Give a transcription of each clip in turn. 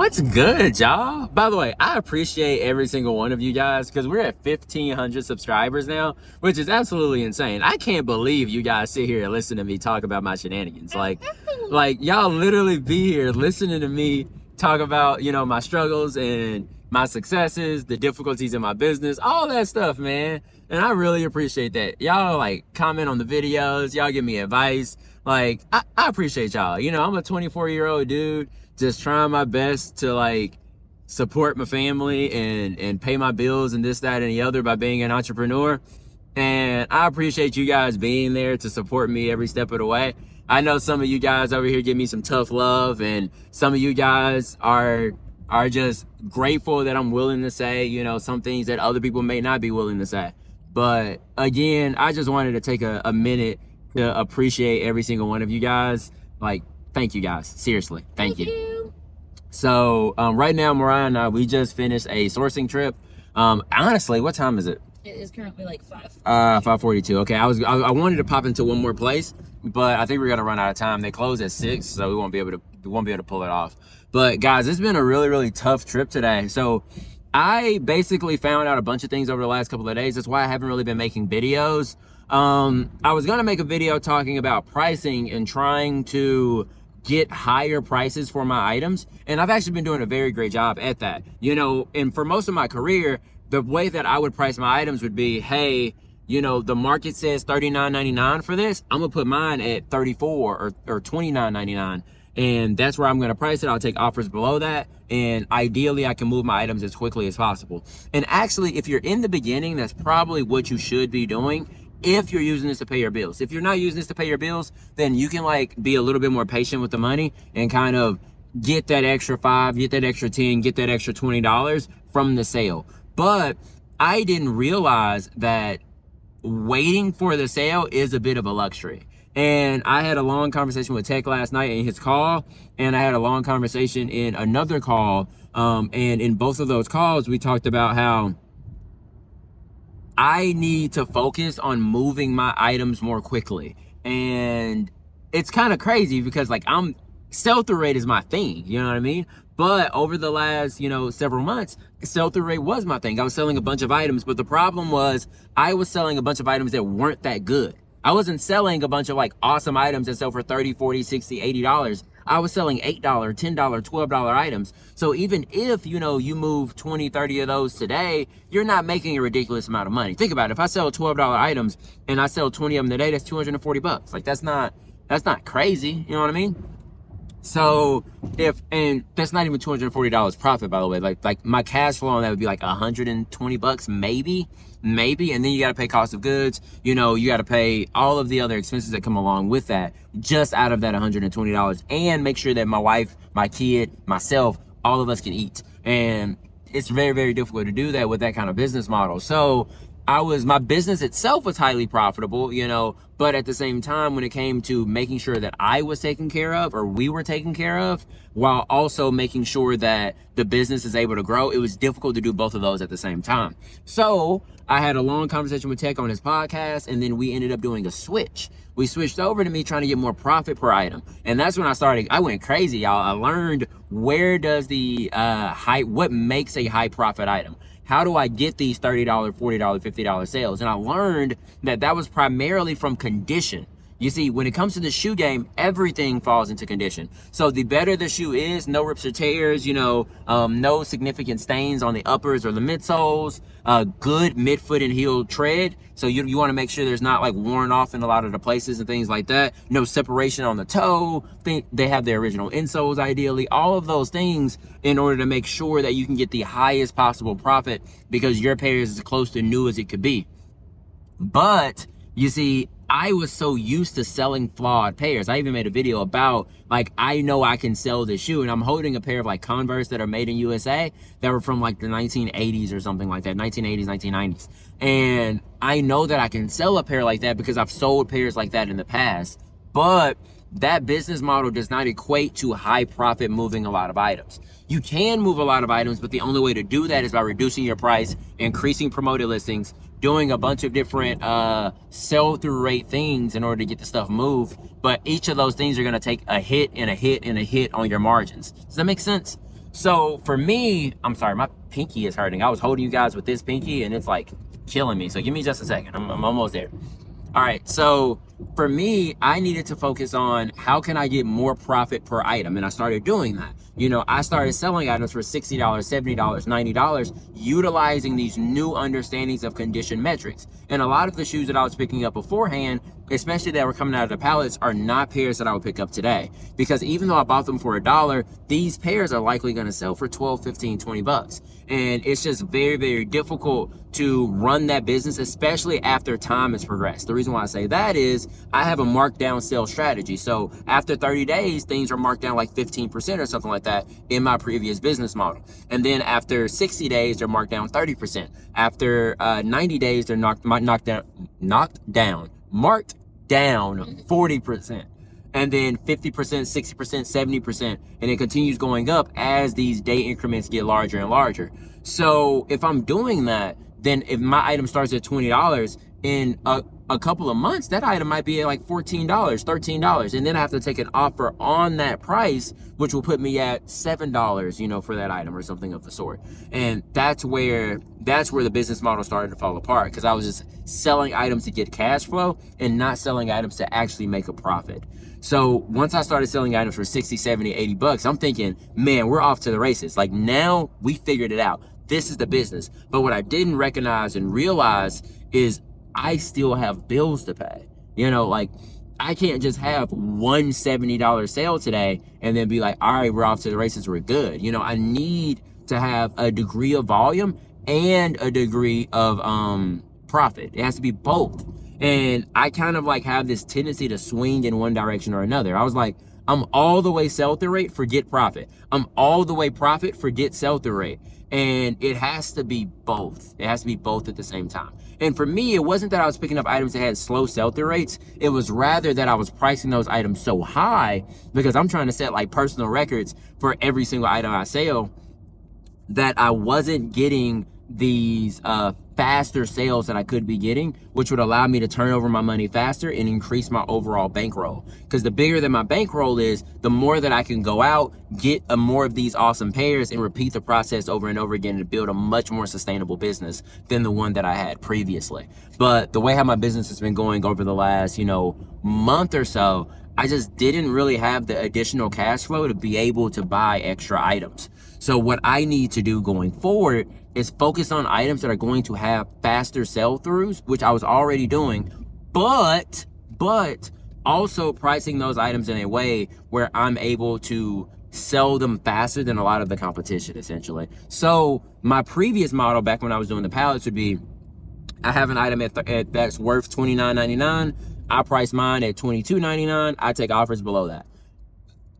What's good, y'all? By the way, I appreciate every single one of you guys because we're at 1,500 subscribers now, which is absolutely insane. I can't believe you guys sit here and listen to me talk about my shenanigans. Like y'all literally be here listening to me talk about, my struggles and my successes, the difficulties in my business, all that stuff, man. And I really appreciate that. Y'all comment on the videos, y'all give me advice. I appreciate y'all. I'm a 24-year-old dude just trying my best to support my family and pay my bills and this, that, and the other by being an entrepreneur. And I appreciate you guys being there to support me every step of the way. I know some of you guys over here give me some tough love, and some of you guys are just grateful that I'm willing to say, some things that other people may not be willing to say. But again, I just wanted to take a minute to appreciate every single one of you guys. Thank you guys. Seriously. Thank you. So right now, Mariah and I, we just finished a sourcing trip. Honestly, what time is it? It is currently 5:42. Okay, I wanted to pop into one more place, but I think we're gonna run out of time. They close at 6, so we won't be able to pull it off. But guys, it's been a really, really tough trip today. So I basically found out a bunch of things over the last couple of days. That's why I haven't really been making videos. I was gonna make a video talking about pricing and trying to get higher prices for my items, and I've actually been doing a very great job at that. And for most of my career, the way that I would price my items would be, hey, the market says $39.99 for this, I'm gonna put mine at $34 or $29.99, and that's where I'm gonna price it. I'll take offers below that, and ideally I can move my items as quickly as possible. And actually, if you're in the beginning, that's probably what you should be doing. If you're using this to pay your bills. If you're not using this to pay your bills, then you can be a little bit more patient with the money and kind of get that extra $5, get that extra $10, get that extra $20 from the sale. But I didn't realize that waiting for the sale is a bit of a luxury. And I had a long conversation with Tech last night in his call, and I had a long conversation in another call. And in both of those calls, we talked about how I need to focus on moving my items more quickly. And it's kind of crazy because sell-through rate is my thing, you know what I mean? But over the last, several months, sell-through rate was my thing. I was selling a bunch of items, but the problem was I was selling a bunch of items that weren't that good. I wasn't selling a bunch of awesome items that sell for $30, $40, $60, $80. I was selling $8, $10, $12 items. So even if, you move 20, 30 of those today, you're not making a ridiculous amount of money. Think about it. If I sell $12 items and I sell 20 of them today, that's $240. That's not crazy. You know what I mean? So and that's not even $240 profit, by the way. Like my cash flow on that would be $120 maybe. And then you got to pay cost of goods. You got to pay all of the other expenses that come along with that, just out of that $120, and make sure that my wife, my kid, myself, all of us can eat. And it's very, very difficult to do that with that kind of business model. So my business itself was highly profitable, but at the same time, when it came to making sure that I was taken care of, or we were taken care of, while also making sure that the business is able to grow, it was difficult to do both of those at the same time. So I had a long conversation with Tech on his podcast, and then we ended up doing a switch. We switched over to me trying to get more profit per item. And that's when I went crazy, y'all. I learned where does what makes a high profit item? How do I get these $30, $40, $50 sales? And I learned that was primarily from condition. You see, when it comes to the shoe game, everything falls into condition. So the better the shoe is, no rips or tears, no significant stains on the uppers or the midsoles, good midfoot and heel tread. So you want to make sure there's not worn off in a lot of the places and things like that. No separation on the toe. They have their original insoles ideally. All of those things in order to make sure that you can get the highest possible profit, because your pair is as close to new as it could be. But you see, I was so used to selling flawed pairs. I even made a video about I know I can sell this shoe, and I'm holding a pair of Converse that are made in USA that were from the 1980s or something like that, 1980s, 1990s. And I know that I can sell a pair like that because I've sold pairs like that in the past. But that business model does not equate to high profit moving a lot of items. You can move a lot of items, but the only way to do that is by reducing your price, increasing promoted listings, doing a bunch of different sell-through rate things in order to get the stuff moved. But each of those things are going to take a hit and a hit and a hit on your margins. Does that make sense? So for me, I'm sorry, my pinky is hurting. I was holding you guys with this pinky and it's like killing me. So give me just a second. I'm almost there. All right, so for me, I needed to focus on how can I get more profit per item, and I started doing that. You know, I started selling items for $60, $70, $90, utilizing these new understandings of condition metrics. And a lot of the shoes that I was picking up beforehand, especially that were coming out of the pallets, are not pairs that I would pick up today. Because even though I bought them for $1, these pairs are likely going to sell for 12, 15, 20 bucks. And it's just very, very difficult to run that business, especially after time has progressed. The reason why I say that is I have a markdown sales strategy. So after 30 days, things are marked down like 15% or something like that in my previous business model. And then after 60 days, they're marked down 30%. After 90 days, they're marked down 40%. And then 50%, 60%, 70%, and it continues going up as these day increments get larger and larger. So if I'm doing that, then if my item starts at $20, in a couple of months, that item might be at like $14, $13. And then I have to take an offer on that price, which will put me at $7, you know, for that item or something of the sort. And that's where the business model started to fall apart, because I was just selling items to get cash flow and not selling items to actually make a profit. So once I started selling items for 60, 70, 80 bucks, I'm thinking, man, we're off to the races. Like, now we figured it out. This is the business. But what I didn't recognize and realize is I still have bills to pay. You know, like, I can't just have one $70 sale today and then be like, all right, we're off to the races, we're good. You know, I need to have a degree of volume and a degree of profit. It has to be both. And I kind of like have this tendency to swing in one direction or another. I was like, I'm all the way sell-through rate, forget profit. I'm all the way profit, forget sell-through rate. And it has to be both. It has to be both at the same time. And for me, it wasn't that I was picking up items that had slow sell-through rates. It was rather that I was pricing those items so high, because I'm trying to set like personal records for every single item I sell, that I wasn't getting these faster sales that I could be getting, which would allow me to turn over my money faster and increase my overall bankroll. Because the bigger that my bankroll is, the more that I can go out, get more of these awesome pairs, and repeat the process over and over again to build a much more sustainable business than the one that I had previously. But the way how my business has been going over the last, month or so, I just didn't really have the additional cash flow to be able to buy extra items. So what I need to do going forward is focus on items that are going to have faster sell-throughs, which I was already doing, but also pricing those items in a way where I'm able to sell them faster than a lot of the competition, essentially. So my previous model back when I was doing the pallets would be, I have an item that's worth $29.99. I price mine at $22.99. I take offers below that.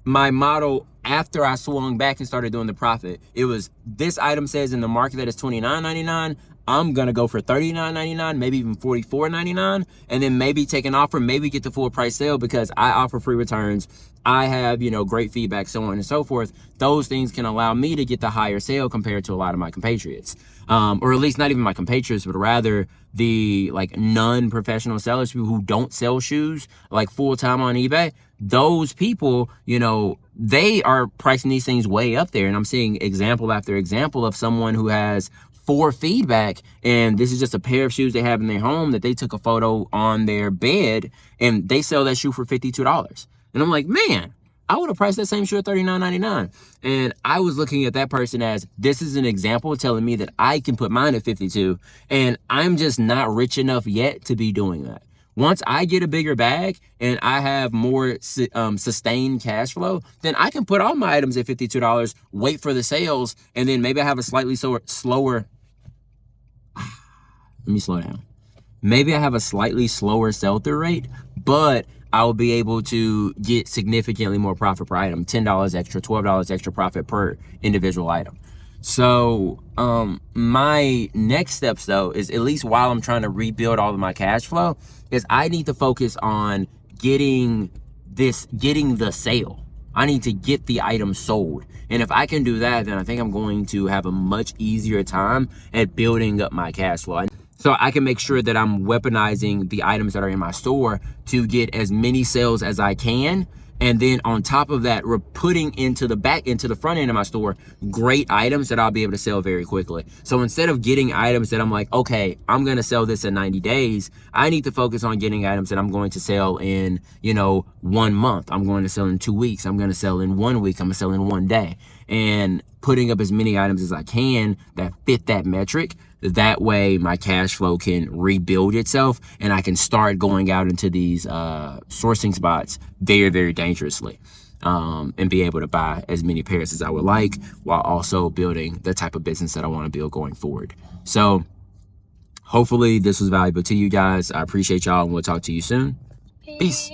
My model after I swung back and started doing the profit, it was, this item says in the market that it's $29.99. I'm gonna go for $39.99, maybe even $44.99, and then maybe take an offer, maybe get the full price sale, because I offer free returns. I have, great feedback, so on and so forth. Those things can allow me to get the higher sale compared to a lot of my compatriots. Or at least not even my compatriots, but rather the non-professional sellers, people who don't sell shoes like full time on eBay. Those people, they are pricing these things way up there. And I'm seeing example after example of someone who has 4 feedback, and this is just a pair of shoes they have in their home that they took a photo on their bed, and they sell that shoe for $52. And I'm like, man, I would have priced that same shoe at $39.99. And I was looking at that person as, this is an example telling me that I can put mine at $52, and I'm just not rich enough yet to be doing that. Once I get a bigger bag and I have more sustained cash flow, then I can put all my items at $52, wait for the sales, and then maybe I have a slightly slower let me slow down. Maybe I have a slightly slower sell-through rate, but I'll be able to get significantly more profit per item, $10 extra, $12 extra profit per individual item. So my next steps, though, is, at least while I'm trying to rebuild all of my cash flow, is I need to focus on getting the sale. I need to get the item sold. And if I can do that, then I think I'm going to have a much easier time at building up my cash flow. So I can make sure that I'm weaponizing the items that are in my store to get as many sales as I can, And then on top of that, we're putting into the front end of my store, great items that I'll be able to sell very quickly. So instead of getting items that I'm like, okay, I'm going to sell this in 90 days, I need to focus on getting items that I'm going to sell in, 1 month. I'm going to sell in 2 weeks. I'm going to sell in 1 week. I'm going to sell in 1 day. And putting up as many items as I can that fit that metric. That way my cash flow can rebuild itself and I can start going out into these sourcing spots very, very dangerously, and be able to buy as many pairs as I would like, while also building the type of business that I want to build going forward. So hopefully this was valuable to you guys. I appreciate y'all, and we'll talk to you soon. Peace.